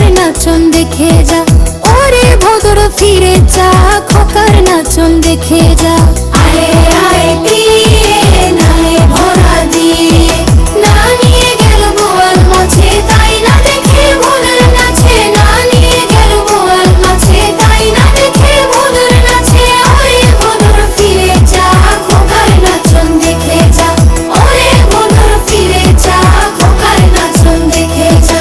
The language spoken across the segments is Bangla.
খোকার নাচন দেখে যা, ওরে ভোদর ফিরে যা, খোকার নাচন দেখে যা। আয় আয় দিয়ে নায়ে ভরা দিয়ে, না নিয়ে গেল বোয়াল মাছে, তাই না দেখে ভোদর নাচে, না নিয়ে গেল বোয়াল মাছে, তাই না দেখে ভোদর নাচে। ওরে ভোদর ফিরে যা, খোকার নাচন দেখে যা, ওরে ভোদর ফিরে যা, খোকার নাচন দেখে যা।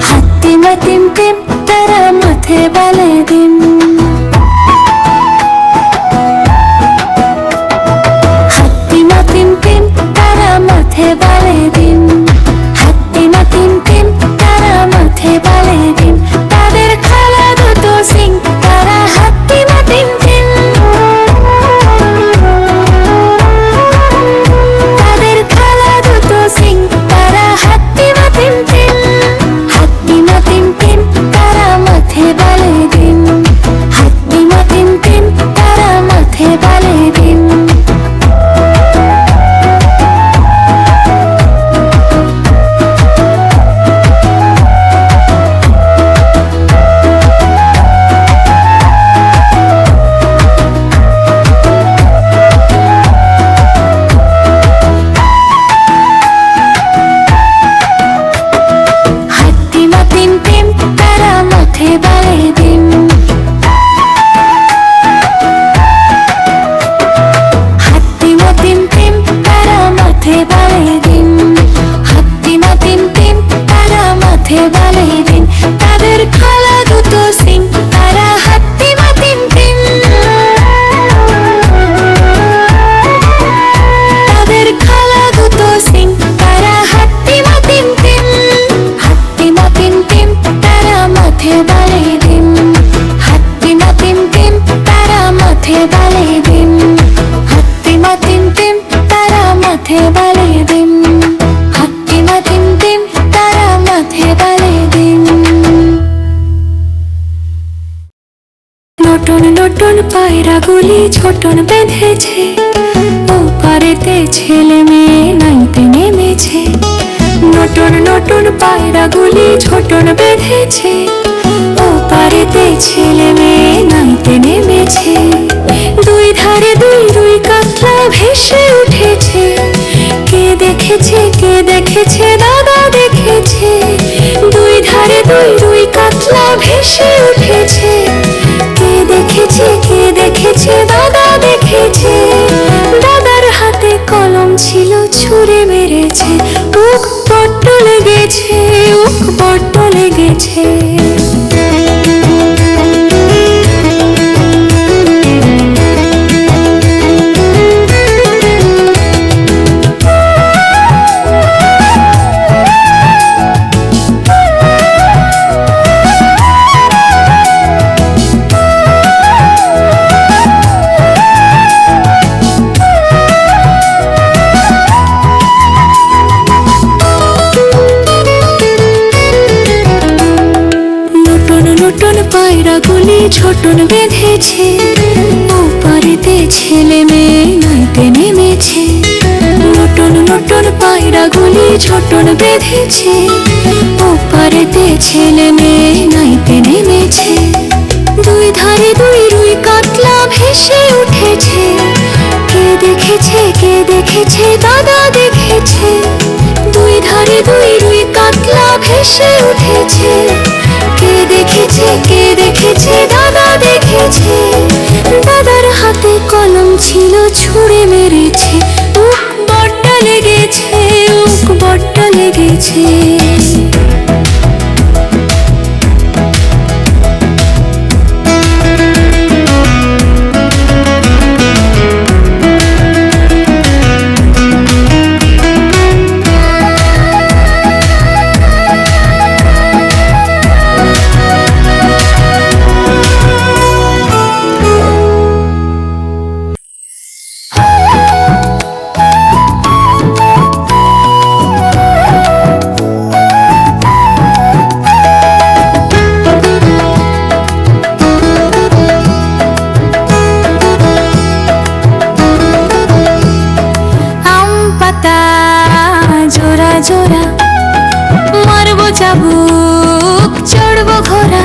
হাত্তিমা টিম টিম তারা মাথে বালে দিন, হাত্তিমা টিম টিম তারা মাথে বালে দিন, হাত্তিমা টিম টিম তারা মাথে বালে দিন। তাদের খালা দুটো সিং, তারা হাত্তিমা টিম টিম, তাদের খালা দুটো সিং, তারা হাত্তিমা টিম টিম, হাত্তিমা টিম টিম তারা মাথে বালে দিন, হাত্তিমা টিম টিম তারা মাথে বালে দিন। হাত্তিমা টিম টিম তারা মাথে বালে দিন, হাত্তিমা টিম টিম তারা মাথে বালে দিন, হাত্তিমা টিম টিম তারা মাথে বালে দিন। তাদের খালা দুটো সিং, তারা হাত্তিমা টিম টিম, তাদের খালা দুটো সিং, তারা হাত্তিমা টিম টিম, হাত্তিমা টিম টিম তারা মাথে বালে দিন, হাত্তিমা টিম টিম তারা মাথে বালে দিন, হাত্তিমা টিম টিম তারা মাথে বালে দিন, হাত্তিমা টিম টিম তারা মাথে বালে দিন। নতুন নতুন পায়রাগুলি ছোটন বেঁধেছে, ও পারেতে ছেলে মেয়ে নাইতে নেমেছে। নতুন নতুন পায়রাগুলি ছোটন বেঁধেছে, ও পারেতে ছেলে মেয়ে নাইতে নেমেছে। দুই ধারে দুই দুই কাতলা ভেসে উঠেছে, কে দেখেছে কে দেখেছে দাদা দেখেছে। দুই ধারে দুই দুই কাতলা ভেসে উঠেছে, কে দেখেছে কে দেখেছে দাদা দেখেছে। দাদার হাতে কলম ছিল ছুঁড়ে মেরেছে, উক বড্ড লেগেছে, উক বড্ড লেগেছে। পায়রাগুলি ছোটন বেঁধেছে, ও পারেতে ছেলে মেয়ে নাইতে নেমেছে। নতুন নতুন পায়রাগুলি ছোটন বেঁধেছে, ও পারেতে ছেলে মেয়ে নাইতে নেমেছে। দুই ধারে দুই রুই কাতলা ভেসে উঠেছে, কে দেখেছে কে দেখেছে দাদা দেখেছে। দুই ধারে দুই রুই কাতলা ভেসে উঠেছে, কে দেখেছে কে দেখেছে দাদা দেখেছে। দাদার হাতে কলম ছিল ছুঁড়ে মেরেছে, উক বড্ড লেগেছে, উক বড্ড লেগেছে। চাবুক চড়বো ঘোড়া,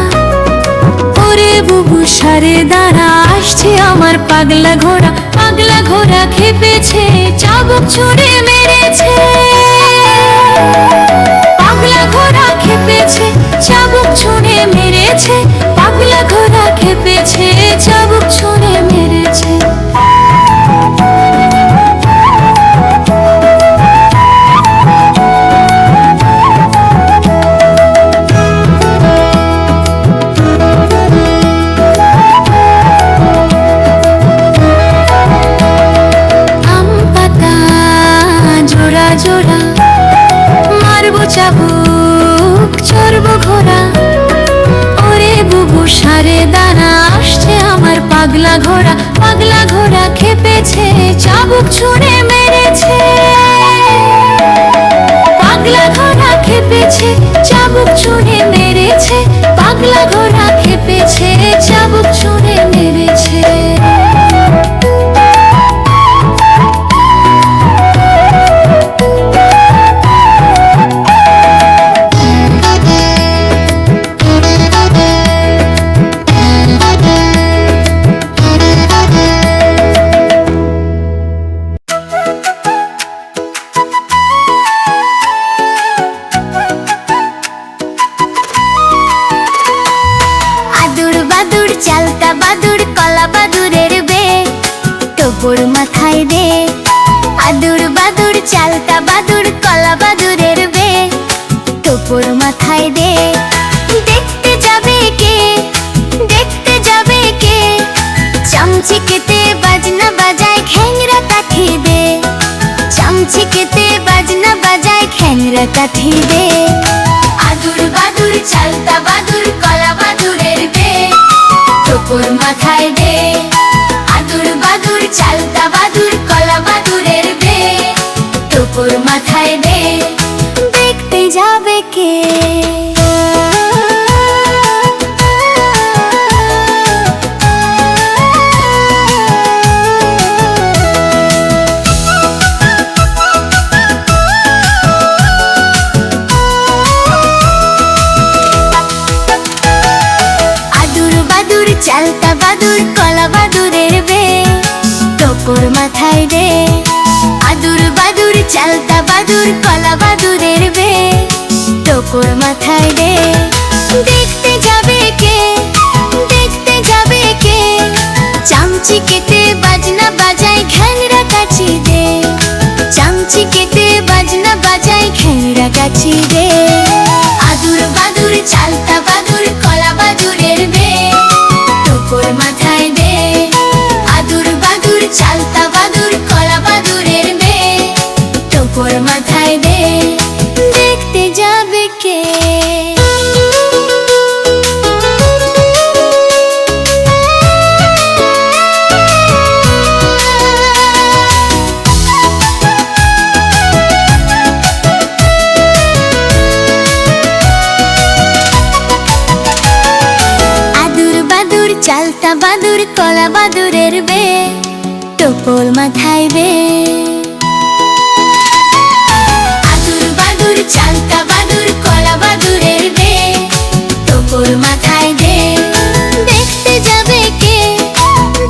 ওরে বুবু সারে দাঁড়া, আসছে আমার পাগলা ঘোড়া। পাগলা ঘোড়া খেপেছে, চাবুক ছুঁড়ে মেরেছে। পাগলা ঘোড়া খেপেছে, চাবুক ছুঁড়ে মেরেছে। পাগলা ঘোড়া খেপেছে, চাবুক ছুঁড়ে মেরেছে। জোড়া মারবো চাবুক চড়বো ঘোড়া, ওরে বুবু সারে দাঁড়া, আসছে আমার পাগলা ঘোড়া। পাগলা ঘোড়া খেপেছে, চাবুক ছুঁড়ে মেরেছে। পাগলা ঘোড়া খেপেছে, চাবুক ছুঁড়ে মেরেছে। পাগলা ঘোড়া খেপেছে, চাবুক ছুঁড়ে মেরেছে। চালতা বাদুর কলা বাদুরের বে, টোপর মাথায় দে। আদুর বাদুর চালতা বাদুর কলা বাদুরের বে, টোপর মাথায় দে। দেখতে যাবে কে, দেখতে যাবে কে, চামচিকেতে বাজনা বাজায় খ্যাংরা কাঠি দে। চামচিকেতে বাজনা বাজায় খ্যাংরা কাঠি দে। আদুর বাদুর চালতা বাদুর কলা বাদুরের বে, টোপর মাথায় দে। আদুর বাদুর চালতা বাদুর কলা বাদুরের বে, টোপর মাথায় দে। দেখতে যাবে কে, চালতা বাদুর কলা বাদুরের বে, টোপর মাথায় দে। আদুর বাদুর চালতা বাদুর কলা বাদুরের বে, টোপর মাথায় দে। দেখতে যাবে কে, দেখতে যাবে কে, চামচিকেতে বাজনা বাজায় খ্যাংরা কাঠি দে। চামচিকেতে বাজনা বাজায় খ্যাংরা কাঠি দে। আদুর বাদুর চালতা বাদুর কলা বাদুরের বে, টোপর মাথায় দে। আদুর বাদুর চালতা বাদুর কলা বাদুরের বে, টোপর মাথায় দে। দেখতে যাবে কে, চালতা বাদুর কলা বাদুরের বে, টোপর মাথায় দে। আদুর বাদুর চালতা বাদুর কলা বাদুরের বে, টোপর মাথায় দে। দেখতে যাবে কে,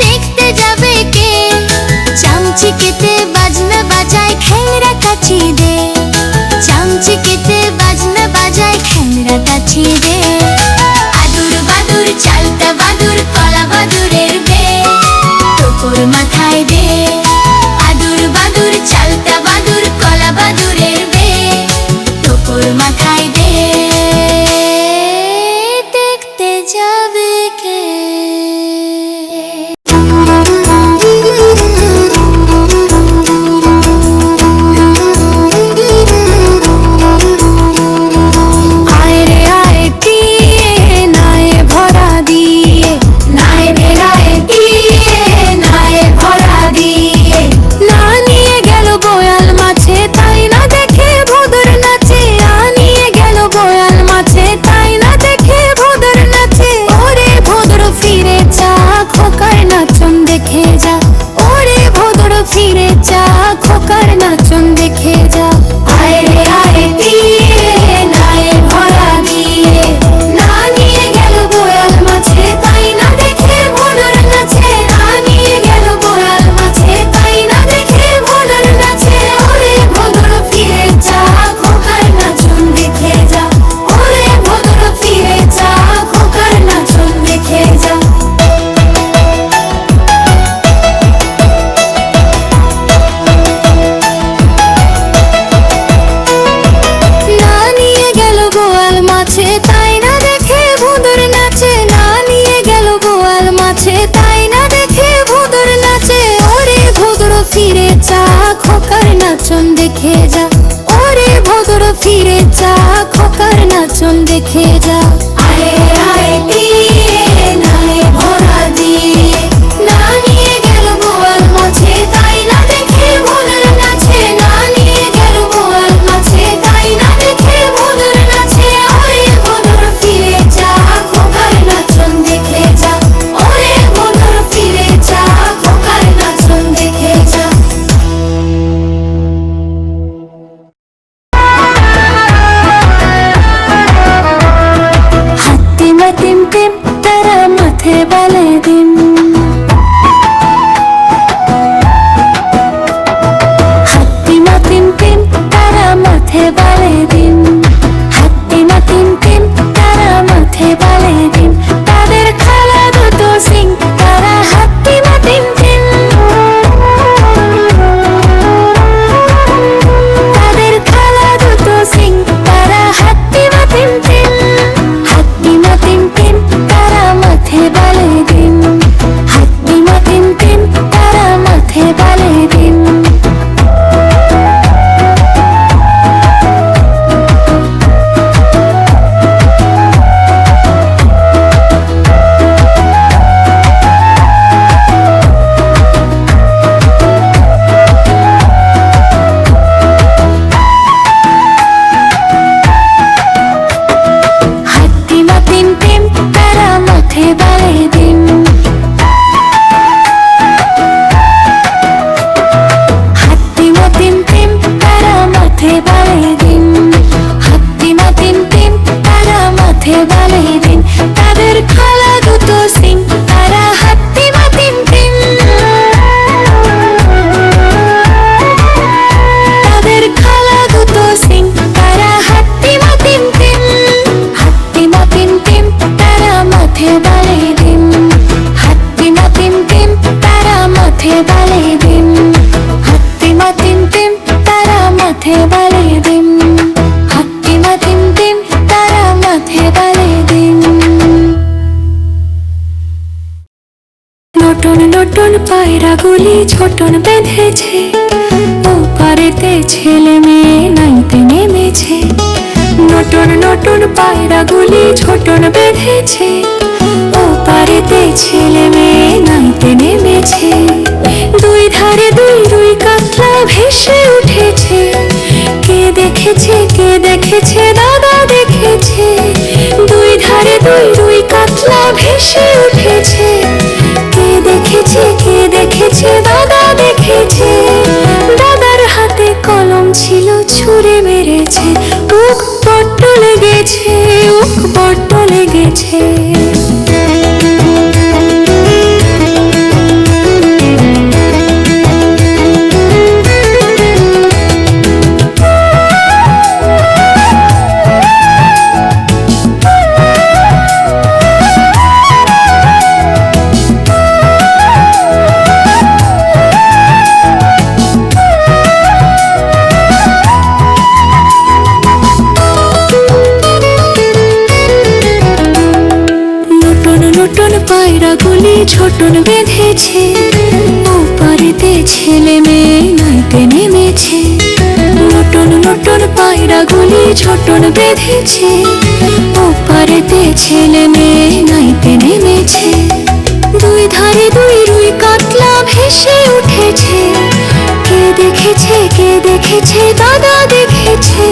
দেখতে যাবে কে, চামচিকেতে বাজনা বাজায় খ্যাংরা কাঠি দে। চামচিকেতে বাজনা বাজায় খ্যাংরা কাঠি দে। আদুর বাদুর চালতা বাদুর কলা বাদুরের বে, টোপর মাথায় দে। আদুর বাদুর চালতা বাদুর কলা বাদুরের বে, টোপর মাথায় দে। খোকার নাচন দেখে যা, ওরে ভোদর ফিরে যা, খোকার নাচন দেখে যা। আয়ে আয়ে তীরে নাই ভরা দিয়ে, না নিয়ে গেল বোয়াল মাছে, তাই না দেখে ভোদর নাচে, না নিয়ে গেল বোয়াল মাছে, তাই না দেখে ভোদর নাচে। ওরে ভোদর ফিরে যা, খোকার নাচন দেখে যা, ওরে ভোদর ফিরে যা, খোকার নাচন দেখে যা। হাত্তিমা টিম টিম তারা মাথে বালে দিন, হাত্তিমা টিম টিম তারা মাথে বালে দিন, হাত্তিমা টিম টিম তারা মাথে বালে দিন। তাদের খালা দুটো সিং তারা হাত্তিমা টিম টিম, তাদের খালা দুটো সিং তারা হাত্তিমা টিম টিম, হাত্তিমা টিম টিম তারা মাথে বালে দিন, হাত্তিমা টিম টিম তারা মাথে বালে দিন। হাত্তিমা টিম টিম তারা মাথে বালে দিন, হাত্তিমা টিম টিম তারা মাথে বালে দিন, হাত্তিমা টিম টিম তারা মাথে বালে দিন। তাদের খালা দুটো সিং তারা হাত্তিমা টিম টিম, তাদের খালা দুটো সিং তারা হাত্তিমা টিম টিম, হাত্তিমা টিম টিম তারা মাথে বালে দিন, হাত্তিমা টিম টিম তারা মাথে বালে দিন, হাত্তিমা টিম টিম তারা মাথে বালে দিন, হাত্তিমা টিম টিম তারা মাথে বালে দিন। নতুন নতুন পায়রাগুলি ছোটন বেঁধেছে, ও পারেতে ছেলে মেয়ে নাইতে নেমেছে। নতুন নতুন পায়রাগুলি ছোটন বেঁধেছে, ও পারেতে ছেলে মেয়ে নাইতে নেমেছে। দুই ধারে দুই রুই কাতলা ভেসে উঠেছে, কে দেখেছে কে দেখেছে দাদা দেখেছে। দুই ধারে দুই রুই কাতলা ভেসে উঠেছে, কে দেখেছে কে দেখেছে দাদা দেখেছে। দাদার হাতে কলম ছিল ছুঁড়ে মেরেছে, উক বড্ড লেগেছে, উক বড্ড লেগেছে। পায়রাগুলি ছোটন বেঁধেছে, ও পারেতে ছেলে মেয়ে নাইতে নেমেছে। নতুন নতুন পায়রাগুলি ছোটন বেঁধেছে, ও পারেতে ছেলে মেয়ে নাইতে নেমেছে। দুই ধারে দুই রুই কাতলা ভেসে উঠেছে, কে দেখেছে কে দেখেছে দাদা দেখেছে।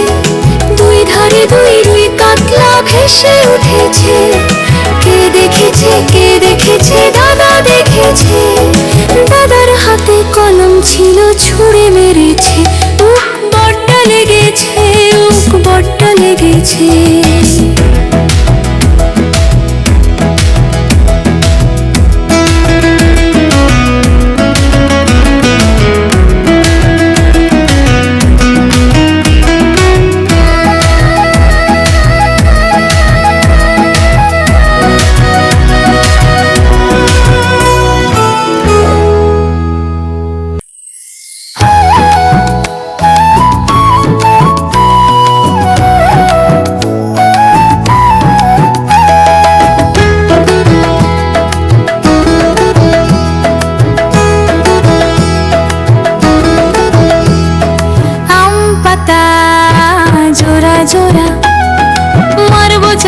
দুই ধারে দুই রুই কাতলা ভেসে উঠেছে, কে দেখেছে কে দেখেছে দাদা দেখেছে। দাদার হাতে কলম ছিল ছুঁড়ে মেরেছে, উক বড্ড লেগেছে, উক বড্ড লেগেছে।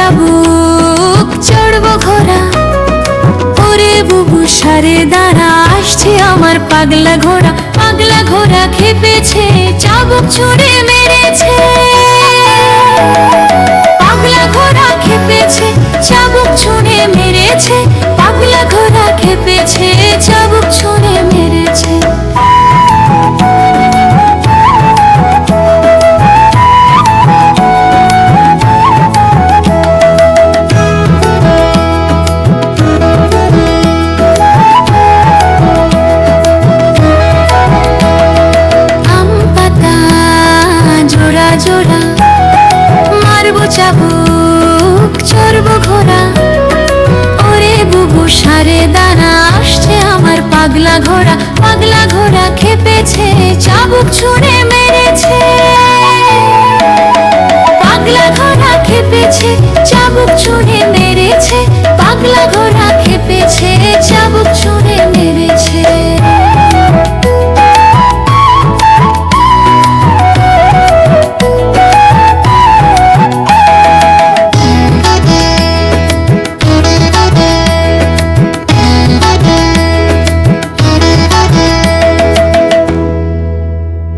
চাবুক চড়বো ঘোড়া, ওরে বুবু সারে দাঁড়া, আসছে আমার পাগলা ঘোড়া। পাগলা ঘোড়া খেপেছে, চাবুক ছুঁড়ে মেরেছে। পাগলা ঘোড়া খেপেছে, চাবুক ছুঁড়ে মেরেছে। পাগলা ঘোড়া খেপেছে, চাবুক ছুঁড়ে মেরেছে। জোড়া মারবো চাবুক চড়বো ঘোড়া, ওরে বুবু সারে দাঁড়া, আসছে আমার পাগলা ঘোড়া। পাগলা ঘোড়া খেপেছে, চাবুক ছুঁড়ে মেরেছে। পাগলা ঘোড়া খেপেছে, চাবুক ছুঁড়ে মেরেছে। পাগলা ঘোড়া খেপেছে,